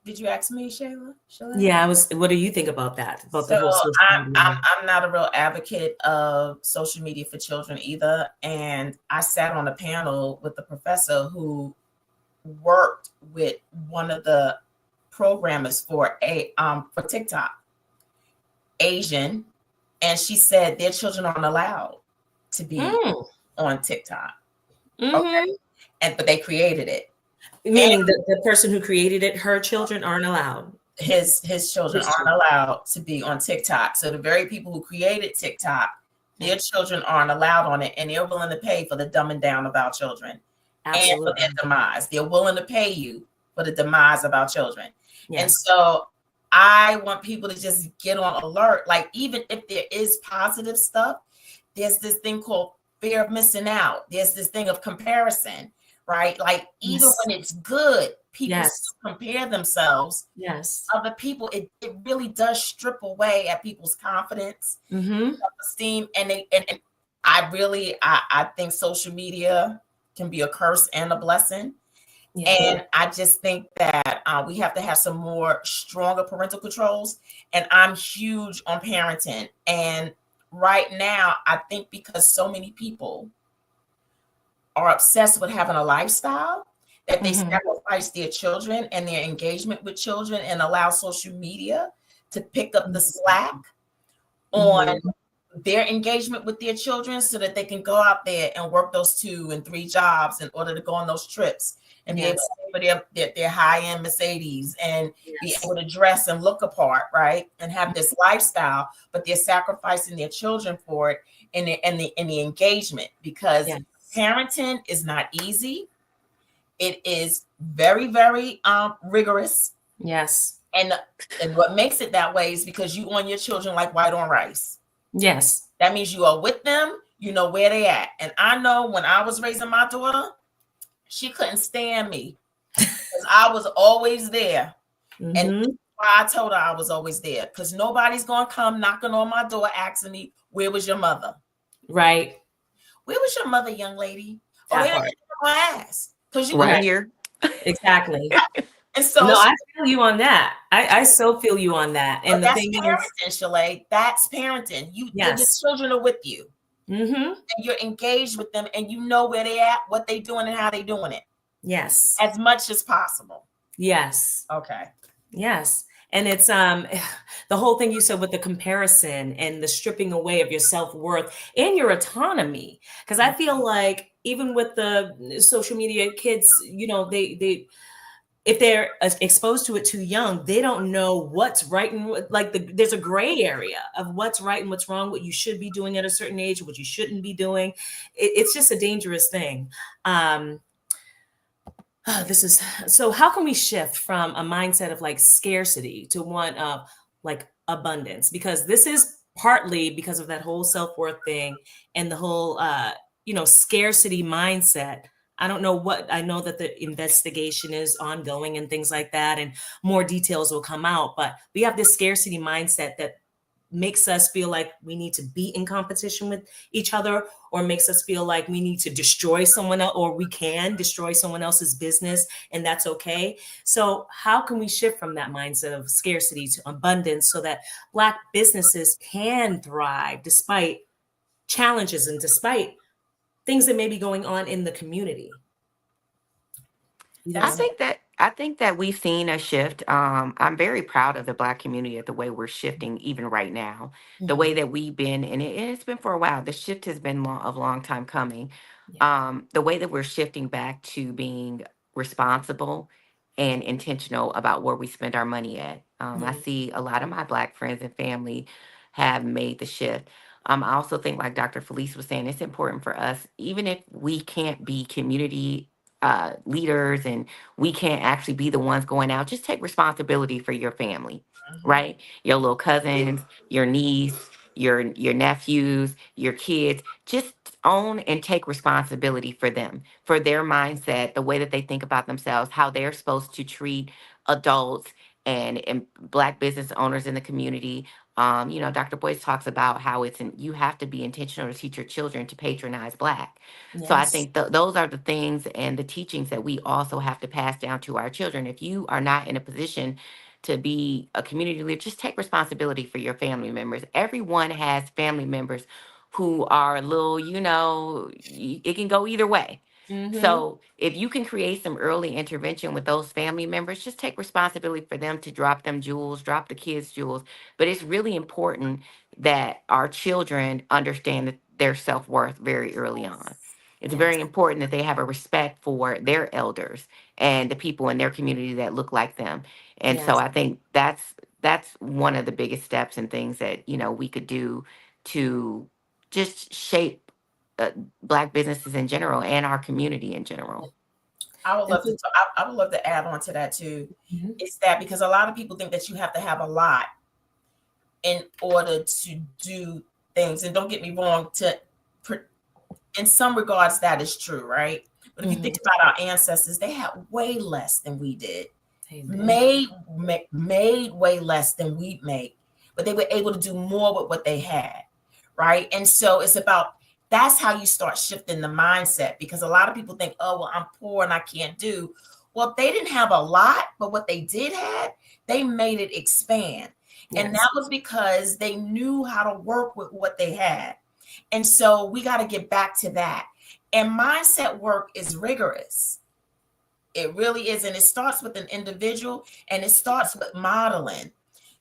Did you ask me, Shalaye? Yeah, what do you think about that? About the So whole social media? I'm not a real advocate of social media for children either. And I sat on a panel with a professor who worked with one of the programmers for TikTok, Asian, and she said their children aren't allowed to be on TikTok. Okay, but they created it. Meaning the person who created it, her children aren't allowed. His children aren't allowed to be on TikTok. So the very people who created TikTok, their children aren't allowed on it, and they're willing to pay for the dumbing down of our children. Absolutely. And for their demise. They're willing to pay you for the demise of our children. Yes. And so I want people to just get on alert. Like, even if there is positive stuff, there's this thing called fear of missing out. There's this thing of comparison, right? Like, even when it's good, people still compare themselves to other people. It really does strip away at people's confidence, self-esteem. And I think social media can be a curse and a blessing. And I just think that we have to have some more stronger parental controls. And I'm huge on parenting. And right now, I think because so many people are obsessed with having a lifestyle, that they sacrifice their children and their engagement with children and allow social media to pick up the slack on their engagement with their children so that they can go out there and work those 2 and 3 jobs in order to go on those trips and be able to pay for their high-end Mercedes and be able to dress and look apart, right? And have this lifestyle, but they're sacrificing their children for it and the engagement, because parenting is not easy. It is very, very rigorous. Yes. And what makes it that way is because you on your children like white on rice. Yes. That means you are with them, you know where they at. And I know when I was raising my daughter, she couldn't stand me because I was always there. And why I told her I was always there, because nobody's going to come knocking on my door asking me, where was your mother? Right. Where was your mother, young lady? Oh, they didn't my ass. Because you right here. Exactly. And so I feel you on that. I so feel you on that. And the thing is, Shalaye, that's parenting. Your children are with you. And you're engaged with them, and you know where they at, what they doing, and how they doing it. Yes. As much as possible. Yes. Okay. Yes. And it's the whole thing you said with the comparison and the stripping away of your self-worth and your autonomy. Because I feel like even with the social media kids, if they're exposed to it too young, they don't know what's right and there's a gray area of what's right and what's wrong, what you should be doing at a certain age, what you shouldn't be doing. It's just a dangerous thing. So how can we shift from a mindset of like scarcity to one of like abundance? Because this is partly because of that whole self-worth thing and the whole, scarcity mindset. I don't know I know that the investigation is ongoing and things like that, and more details will come out, but we have this scarcity mindset that makes us feel like we need to be in competition with each other, or makes us feel like we need to destroy someone else, or we can destroy someone else's business, and that's okay. So how can we shift from that mindset of scarcity to abundance so that Black businesses can thrive despite challenges and despite things that may be going on in the community? I think that we've seen a shift. I'm very proud of the Black community at the way we're shifting, even right now. The way that we've been, and it's been for a while. The shift has been a long time coming. The way that we're shifting back to being responsible and intentional about where we spend our money at. I see a lot of my Black friends and family have made the shift. I also think, like Dr. Felice was saying, it's important for us, even if we can't be community leaders and we can't actually be the ones going out, just take responsibility for your family, right? Your little cousins, your niece, your nephews, your kids. Just own and take responsibility for them, for their mindset, the way that they think about themselves, how they're supposed to treat adults and Black business owners in the community. Dr. Boyce talks about how you have to be intentional to teach your children to patronize Black. So I think those are the things and the teachings that we also have to pass down to our children. If you are not in a position to be a community leader, just take responsibility for your family members. Everyone has family members who are a little, it can go either way. So if you can create some early intervention with those family members, just take responsibility for them to drop them jewels, drop the kids jewels. But it's really important that our children understand their self-worth very early on. It's very important that they have a respect for their elders and the people in their community that look like them. And so I think that's one of the biggest steps and things that, we could do to just shape Black businesses in general and our community in general. I would love to add on to that too. It's that because a lot of people think that you have to have a lot in order to do things. And don't get me wrong, in some regards, that is true, right? But if you think about our ancestors, they had way less than we did. Made way less than we make, but they were able to do more with what they had, right? And so it's about, that's how you start shifting the mindset, because a lot of people think, oh, well, I'm poor and I can't do. Well, they didn't have a lot, but what they did have, they made it expand. And that was because they knew how to work with what they had. And so we got to get back to that. And mindset work is rigorous. It really is. And it starts with an individual, and it starts with modeling.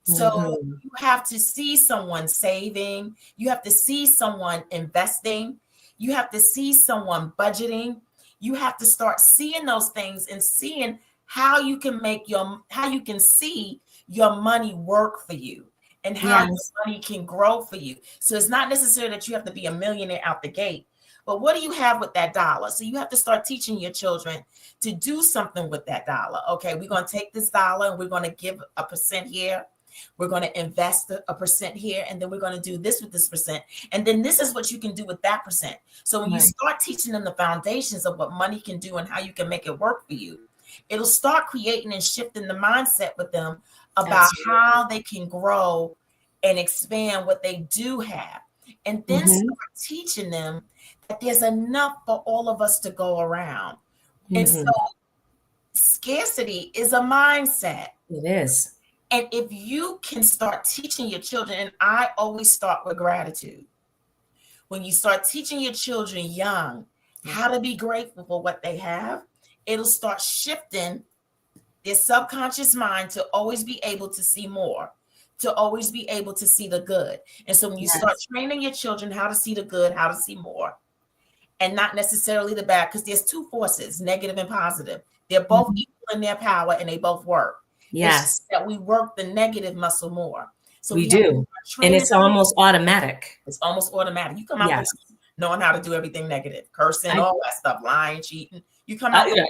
So you have to see someone saving. You have to see someone investing. You have to see someone budgeting. You have to start seeing those things and seeing how you can see your money work for you and how your money can grow for you. So it's not necessarily that you have to be a millionaire out the gate, but what do you have with that dollar? So you have to start teaching your children to do something with that dollar. Okay, we're going to take this dollar and we're going to give a percent here. We're going to invest a percent here, and then we're going to do this with this percent. And then this is what you can do with that percent. So when you start teaching them the foundations of what money can do and how you can make it work for you, it'll start creating and shifting the mindset with them about how they can grow and expand what they do have. And then start teaching them that there's enough for all of us to go around. And so scarcity is a mindset. It is. And if you can start teaching your children, and I always start with gratitude. When you start teaching your children young how to be grateful for what they have, it'll start shifting their subconscious mind to always be able to see more, to always be able to see the good. And so when you start training your children how to see the good, how to see more, and not necessarily the bad, because there's two forces, negative and positive. They're both equal in their power and they both work. Yes. It's just that we work the negative muscle more. So we have to do. start And training it's almost automatic. It's almost automatic. You come out Yes. with knowing how to do everything negative, cursing, all that stuff, lying, cheating. You come out with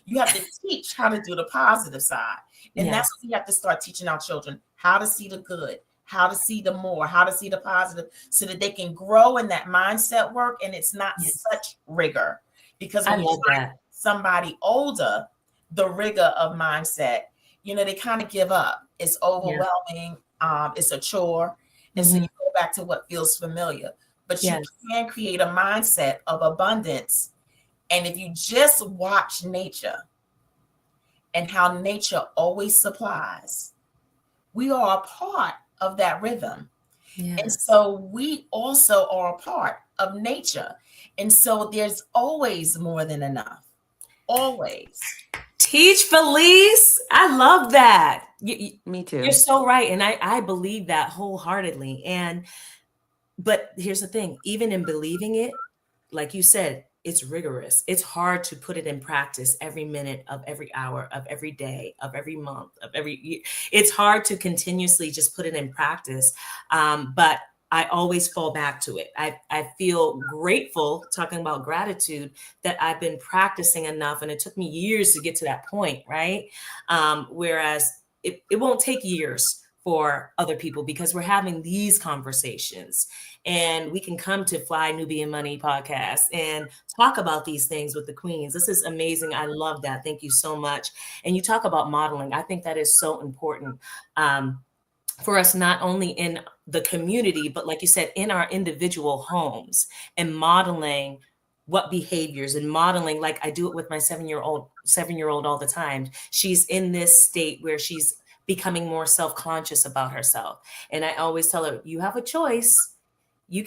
you have to teach how to do the positive side. And Yes. that's what we have to start teaching our children, how to see the good, how to see the more, how to see the positive, so that they can grow in that mindset work and it's not such rigor. Because when you find somebody older, the rigor of mindset, you know, they kind of give up. It's overwhelming. It's a chore. And so you go back to what feels familiar. But you can create a mindset of abundance. And if you just watch nature and how nature always supplies, we are a part of that rhythm. Yes. And so we also are a part of nature. And so there's always more than enough. Always. Teach, Felice. I love that. Me too. You're so right. And I believe that wholeheartedly. But here's the thing, even in believing it, like you said, it's rigorous. It's hard to put it in practice every minute of every hour of every day of every month of every year. It's hard to continuously just put it in practice. But I always fall back to it. I feel grateful, talking about gratitude, that I've been practicing enough, and it took me years to get to that point, right? Whereas it won't take years for other people, because we're having these conversations and we can come to Fly Nubian Money podcast and talk about these things with the queens. This is amazing. I love that. Thank you so much. And you talk about modeling. I think that is so important for us, not only in the community, but like you said, in our individual homes, and modeling what behaviors, and modeling, like I do it with my 7-year-old all the time. She's in this state where she's becoming more self-conscious about herself. And I always tell her, you have a choice. You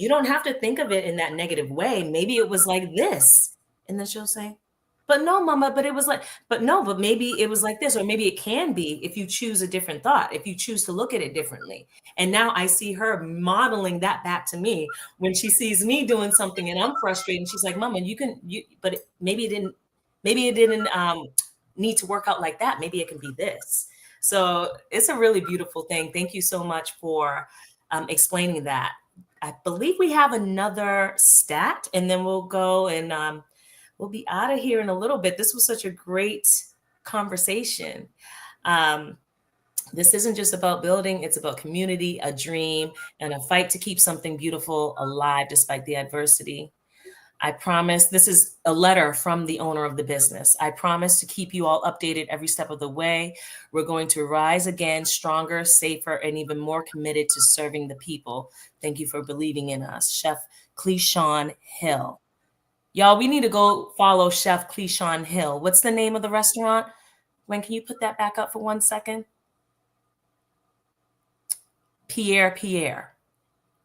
don't have to think of it in that negative way. Maybe it was like this. And then she'll say, but no, mama, but it was like, but maybe it was like this, or maybe it can be if you choose a different thought, if you choose to look at it differently. And now I see her modeling that back to me when she sees me doing something and I'm frustrated. And she's like, mama, but maybe it didn't need to work out like that. Maybe it can be this. So it's a really beautiful thing. Thank you so much for explaining that. I believe we have another stat, and then we'll go and we'll be out of here in a little bit. This was such a great conversation. This isn't just about building, it's about community, a dream, and a fight to keep something beautiful alive despite the adversity. I promise, this is a letter from the owner of the business. I promise to keep you all updated every step of the way. We're going to rise again, stronger, safer, and even more committed to serving the people. Thank you for believing in us. Chef Cleishon Hill. Y'all, we need to go follow Chef Cleishon Hill. What's the name of the restaurant? Gwen, can you put that back up for 1 second? Pierre.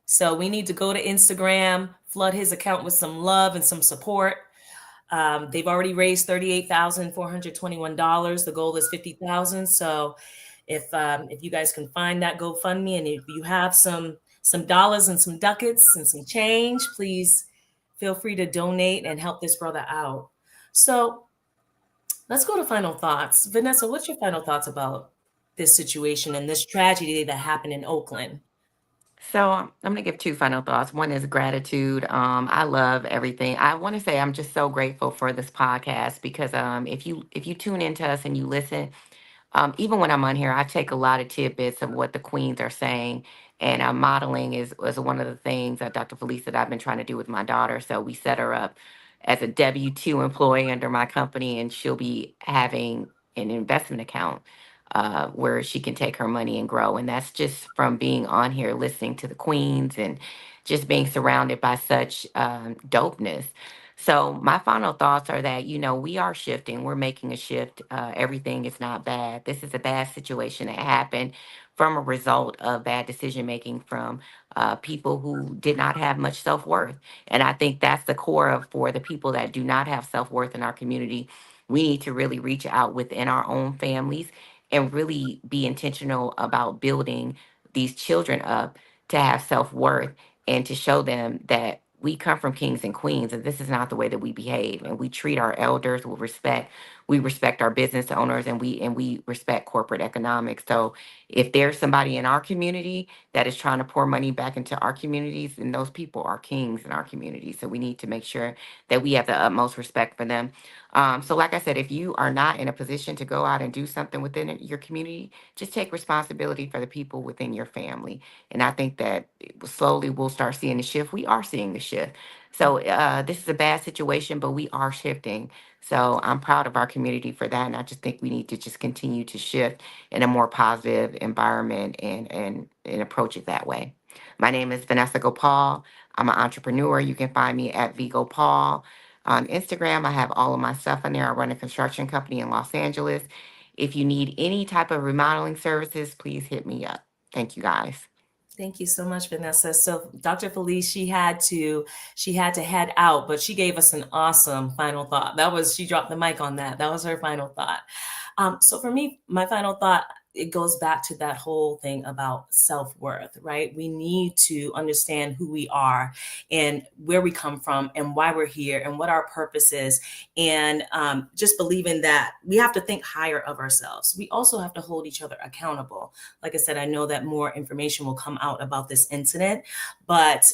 So we need to go to Instagram, flood his account with some love and some support. They've already raised $38,421. The goal is $50,000. So if you guys can find that GoFundMe, and if you have some dollars and some ducats and some change, please feel free to donate and help this brother out. So let's go to final thoughts. Venessa, what's your final thoughts about this situation and this tragedy that happened in Oakland? So I'm going to give two final thoughts. One is gratitude. I love everything. I want to say I'm just so grateful for this podcast, because if you tune into us and you listen, even when I'm on here, I take a lot of tidbits of what the queens are saying. And modeling is one of the things that Dr. Felice that I've been trying to do with my daughter. So we set her up as a W-2 employee under my company, and she'll be having an investment account where she can take her money and grow. And that's just from being on here, listening to the queens, and just being surrounded by such dopeness. So my final thoughts are that, we are shifting. We're making a shift. Everything is not bad. This is a bad situation that happened from a result of bad decision making from people who did not have much self-worth. And I think that's the core of, for the people that do not have self-worth in our community, we need to really reach out within our own families and really be intentional about building these children up to have self-worth, and to show them that we come from kings and queens, and this is not the way that we behave, and we treat our elders with respect. we respect our business owners, and we respect corporate economics. So if there's somebody in our community that is trying to pour money back into our communities, then those people are kings in our community. So we need to make sure that we have the utmost respect for them. So like I said, if you are not in a position to go out and do something within your community, just take responsibility for the people within your family. And I think that slowly we'll start seeing the shift. We are seeing the shift. So this is a bad situation, but we are shifting. So I'm proud of our community for that. And I just think we need to just continue to shift in a more positive environment and approach it that way. My name is Venessa Gopal. I'm an entrepreneur. You can find me at VGopal. On Instagram, I have all of my stuff on there. I run a construction company in Los Angeles. If you need any type of remodeling services, please hit me up. Thank you, guys. Thank you so much, Venessa. So Dr. Felice, she had to head out, but she gave us an awesome final thought. She dropped the mic on that. That was her final thought. So for me, my final thought, it goes back to that whole thing about self-worth, right? We need to understand who we are and where we come from and why we're here and what our purpose is. And just believing that we have to think higher of ourselves. We also have to hold each other accountable. Like I said, I know that more information will come out about this incident, but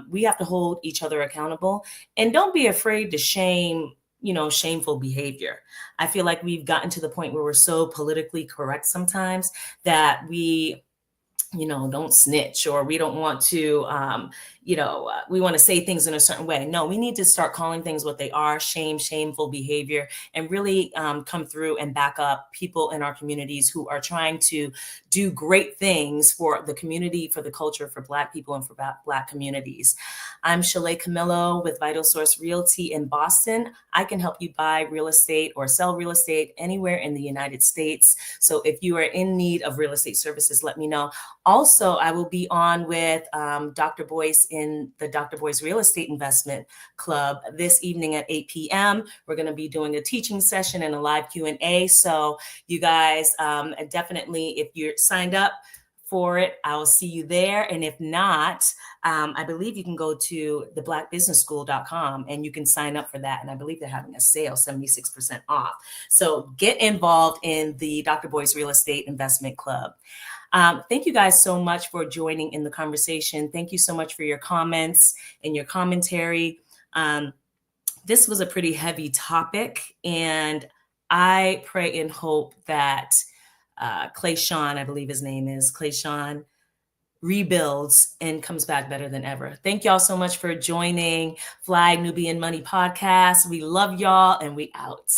we have to hold each other accountable, and don't be afraid to shameful behavior. I feel like we've gotten to the point where we're so politically correct sometimes that we don't snitch, or we don't want to, we want to say things in a certain way. No, we need to start calling things what they are: shameful behavior, and really come through and back up people in our communities who are trying to do great things for the community, for the culture, for Black people, and for Black communities. I'm Shalaye Camillo with Vital Source Realty in Boston. I can help you buy real estate or sell real estate anywhere in the United States. So if you are in need of real estate services, let me know. Also, I will be on with Dr. Boyce in the Dr. Boyce Real Estate Investment Club this evening at 8 p.m. We're going to be doing a teaching session and a live Q&A. So you guys definitely, if you're signed up for it, I will see you there. And if not, I believe you can go to theblackbusinessschool.com and you can sign up for that. And I believe they're having a sale, 76% off. So get involved in the Dr. Boyce Real Estate Investment Club. Thank you guys so much for joining in the conversation. Thank you so much for your comments and your commentary. This was a pretty heavy topic, and I pray and hope that Clay Sean, I believe his name is Clay Sean, rebuilds and comes back better than ever. Thank y'all so much for joining Fly Nubian Money podcast. We love y'all, and we out.